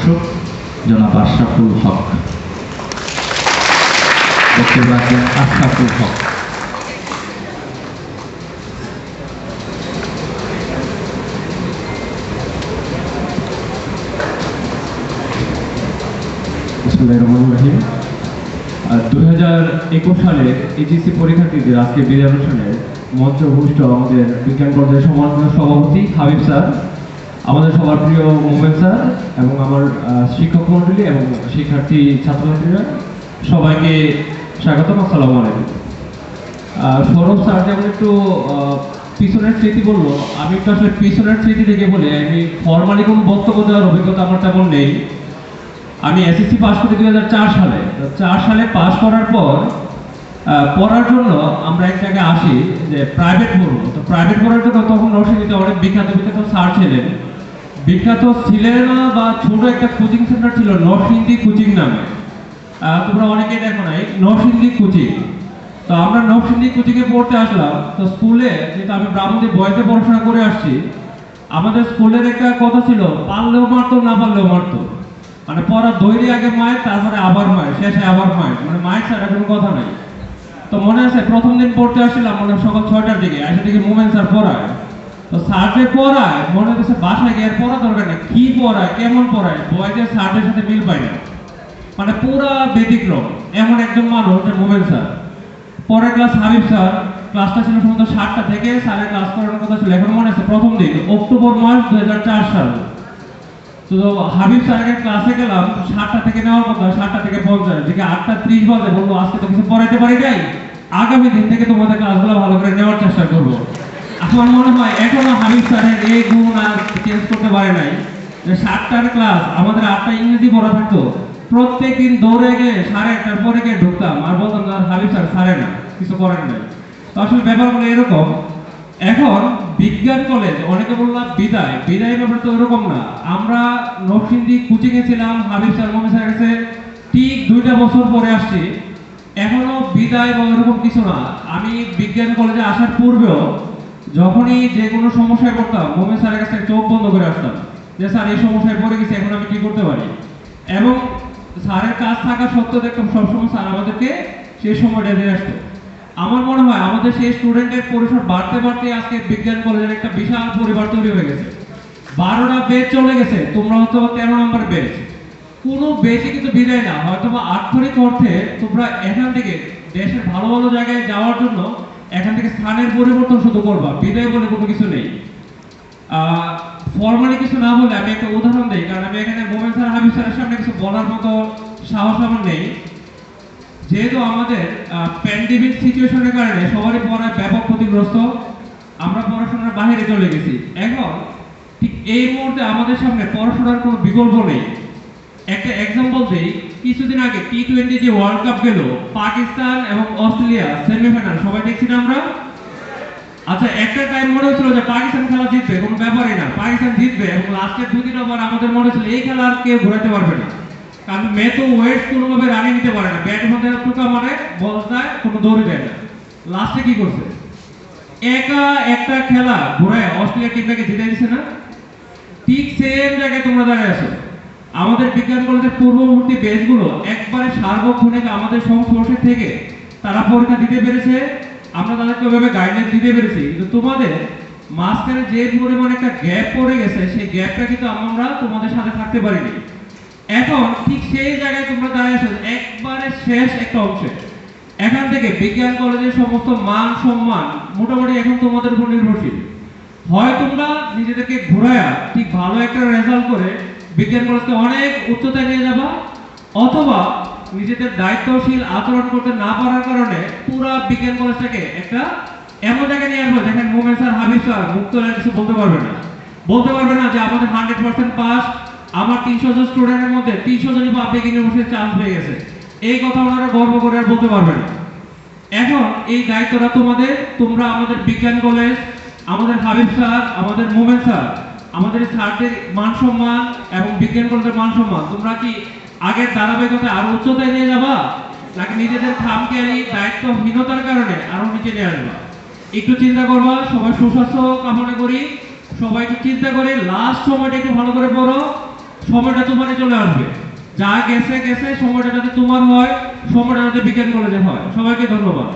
প্রভাষক জনাব আশরাফুল হক বক্তব্য রাখবেন। আশরাফুল হক। বিসমিল্লাহির রহমানির রহিম। 2021 সালের এইচএসসি পরীক্ষার্থীদের আজকে বিদায় অনুষ্ঠানে মঞ্চ ভূমিষ্ঠ আমাদের বিজ্ঞান কলেজের সম্মানিত সভাপতি হাবিব স্যার, আমাদের সবার প্রিয় মোমেন স্যার এবং আমার শিক্ষক মণ্ডলী এবং শিক্ষার্থী ছাত্রছাত্রীরা, সবাইকে স্বাগতম। আসসালামু আলাইকুম। সৌরভ স্যার যেমন একটু পিছনের স্মৃতি বললো, আমি একটু আসলে পিছনের স্মৃতি থেকে বলি। আমি ফর্মালি কোনো বক্তব্য দেওয়ার অভিজ্ঞতা আমার তেমন নেই। আমি এসএসসি পাস করি 2004 সালে। 4 সালে পাস করার পর পড়ার জন্য আমরা এক জায়গায় আসি যে প্রাইভেট পড়বো। তো প্রাইভেট পড়ার জন্য তখন নরসিংদীতে অনেক বিখ্যাত বিখ্যাত স্যার ছিলেন। বিখ্যাত ছিলেন না বা ছোট একটা কোচিং সেন্টার ছিল নরসিংদী কোচিং নামে। তোমরা অনেকেই দেখো নাই নরসিংদী কোচিং। তো আমরা নরসিংদী কোচিংয়ে পড়তে আসলাম। তো স্কুলে, যেটা আমি ব্রাহ্মণী বয়েসে পড়াশোনা করে আসছি, আমাদের স্কুলের একটা কথা ছিল, পারলেও মারতো না পারলেও মারতো। মানে পড়া দৈরি আগে মায়ের, তারপরে আবার মায়ের, শেষে আবার মায়ের, মানে মায়ের ছাড়া কোনো কথা নাই। তো মনে আছে প্রথম দিন পড়তে আসছিলাম, মানে সকাল 6টার দিকে এসে দেখি মোমেন স্যার পড়ায়। তো স্যার যে পড়ায় মনে হচ্ছে বাসায় গিয়ে আর পড়া দরকার নেই, কি পড়ায় কেমন পড়ায় বয়েজের স্যারদের সাথে মিল পাই না, মানে পুরা ব্যতিক্রম এমন একজন মানুষ মোমেন স্যার। পরের ক্লাস হাবিব স্যার। ক্লাসটা ছিল সম্ভবত 7টা থেকে স্যারের ক্লাস করানোর কথা ছিল। এখন মনে আছে প্রথম দিন অক্টোবর মাস 2004 সাল। তো হাবিব স্যারের ক্লাসে গেলাম, 7টা থেকে নেওয়ার কথা 7টা থেকে 50, দিকে 8:30 বাজে বললো আজকে তো কিছু পড়াইতে পারি নাই, আগামী দিন থেকে তোমাদের ক্লাসগুলো ভালো করে নেওয়ার চেষ্টা করবো। আমার মনে হয় এখনো হাবিব স্যারের এই গুণ আর চেঞ্জ করতে পারে নাই, যে 7টার ক্লাস আমাদের 8টা ইংরেজি পড়া থাকতো, প্রত্যেক দিন দৌড়ে গিয়ে 1:30টার পরে গিয়ে ঢুকতাম আর বলতাম আর হাবিব স্যার ছাড়ে না, কিছু করেন নাই। তো আসলে ব্যাপারগুলো এরকম। এখন বিজ্ঞান কলেজ অনেকে বললাম বিদায় বিদায়, ব্যাপার তো এরকম না। আমরা নরসিংদী কোচিং এ ছিলাম হাবিব স্যার মোমেন স্যারের কাছে ঠিক 2টা বছর পরে আসছি। এখনো বিদায় বা এরকম কিছু না। আমি বিজ্ঞান কলেজে আসার পূর্বেও যখনই যে কোনো সমস্যায় পড়তাম মোমেন স্যারের কাছে চোখ বন্ধ করে আসতাম, যে স্যার এই সমস্যায় পড়ে গেছি, এখন আমি কি করতে পারি। এবং স্যারের কাজ থাকা সত্ত্বেও দেখতাম সবসময় স্যার আমাদেরকে সেই সময়টা দিয়ে আসতো। আমার মনে হয় আমাদের সেই স্টুডেন্টের পরিসর বাড়তে বাড়তে আজকে বিজ্ঞান কলেজের একটা বিশাল পরিবার তৈরি হয়ে গেছে। 12টা বেচ চলে গেছে, তোমরা হয়তো 13 নম্বর বেচ। কোনো বেচে কিন্তু বিদায় না, হয়তো বা আক্ষরিক অর্থে তোমরা এখান থেকে দেশের ভালো ভালো জায়গায় যাওয়ার জন্য এখান থেকে স্থানের পরিবর্তন শুধু করবা, বিদায় বলে কোনো কিছু নেই। ফর্মালি কিছু না বলে আমি একটা উদাহরণ দিই, কারণ আমি এখানে মোমেন স্যার হাবিব স্যারের সামনে কিছু বলার মতো সাহস আমার নেই। যেহেতু আমাদের প্যান্ডেমিক সিচুয়েশনের কারণে সবারই পড়ায় ব্যাপক ক্ষতিগ্রস্ত, আমরা পড়াশোনার বাইরে চলে গেছি। এখন ঠিক এই মুহূর্তে আমাদের সামনে পড়াশোনার কোনো বিকল্প নেই। একটা এক্সাম্পল দেই, কিছুদিন আগে টি20 যে ওয়ার্ল্ড কাপ গেল, পাকিস্তান এবং অস্ট্রেলিয়া সেমিফাইনাল, সবাই দেখছি না আমরা। আচ্ছা, একটা টাইম মনে হচ্ছিল যে পাকিস্তান খেলা জিতবে, কোনো ব্যাপারই না, পাকিস্তান জিতবে, এবং লাস্টের 2-3 ওভার আমাদের মনে হচ্ছিল এই খেলা আর কেউ ঘোরাতে পারবে না, কারণ মেতো ওয়েট কোনোভাবে রানিয়ে নিতে পারে না, ব্যাট হাতে টুকা মারে, বল দেয়, কোনো দৌড়ে দেয় না। লাস্টে কি করছে, একা একটা খেলা ঘোরায় অস্ট্রেলিয়া টিমটাকে জিতে দিচ্ছে না। ঠিক সেম জায়গায় তোমরা দাঁড়িয়ে আছো। আমাদের বিজ্ঞান কলেজের পূর্ববর্তী বেচগুলো একবারে সার্বক্ষণিক আমাদের সংস্পর্শে থেকে তারা পরীক্ষা দিতে পেরেছে, আমরা তাদেরকে ওইভাবে গাইডলাইন দিতে পেরেছি। কিন্তু তোমাদের মাঝখানে যে পরিমাণ একটা গ্যাপ পড়ে গেছে, সেই গ্যাপটা কিন্তু আমরা তোমাদের সাথে থাকতে পারিনি। এখন ঠিক সেই জায়গায় তোমরা দাঁড়িয়েছো একবারে শেষ একটা অংশে। এখান থেকে বিজ্ঞান কলেজের সমস্ত মান সম্মান মোটামুটি এখন তোমাদের উপর নির্ভরশীল। হয় তোমরা নিজেদেরকে ঘোরায়া ঠিক ভালো একটা রেজাল্ট করে বিজ্ঞান কলেজকে অনেক উচ্চতায় নিয়ে যাবা, অথবা নিজেদের দায়িত্বশীল আচরণ করতে না পারার কারণে পুরো বিজ্ঞান কলেজটাকে একটা এমন জায়গায় নিয়ে আসবো যেখানে মোমেন স্যার হাবিব স্যার মুক্ত কিছু বলতে পারবে না, যে আমাদের 100% পাস, আমার 300 জন স্টুডেন্টের মধ্যে 300 জনই পাবলিক ইউনিভার্সিটির চান্স পেয়ে গেছে, এই কথা ওনারা গর্ব করে আর বলতে পারবে না। এখন এই দায়িত্বটা তোমাদের। তোমরা আমাদের বিজ্ঞান কলেজ, আমাদের হাবিব স্যার, আমাদের মোমেন স্যার, আমাদের স্যারদের মান সম্মান এবং বিজ্ঞান কলেজের মান সম্মান তোমরা কি আগের ধারাবাহিকতায় আরো উচ্চতায় নিয়ে যাবা, নাকি নিজেদের খামখেয়ালি দায়িত্বহীনতার কারণে আরো নিচে নিয়ে আসবা? একটু চিন্তা করবা। সবাই সুস্বাস্থ্য কামনা করি, সবাই একটু চিন্তা করে লাস্ট সময়টা একটু ভালো করে পড়ো। সময়টা তোমারই চলে আসবে। যা গেছে গেছে, সময়টা যাতে তোমার হয়, সময়টা যাতে বিজ্ঞান কলেজে হয়। সবাইকে ধন্যবাদ।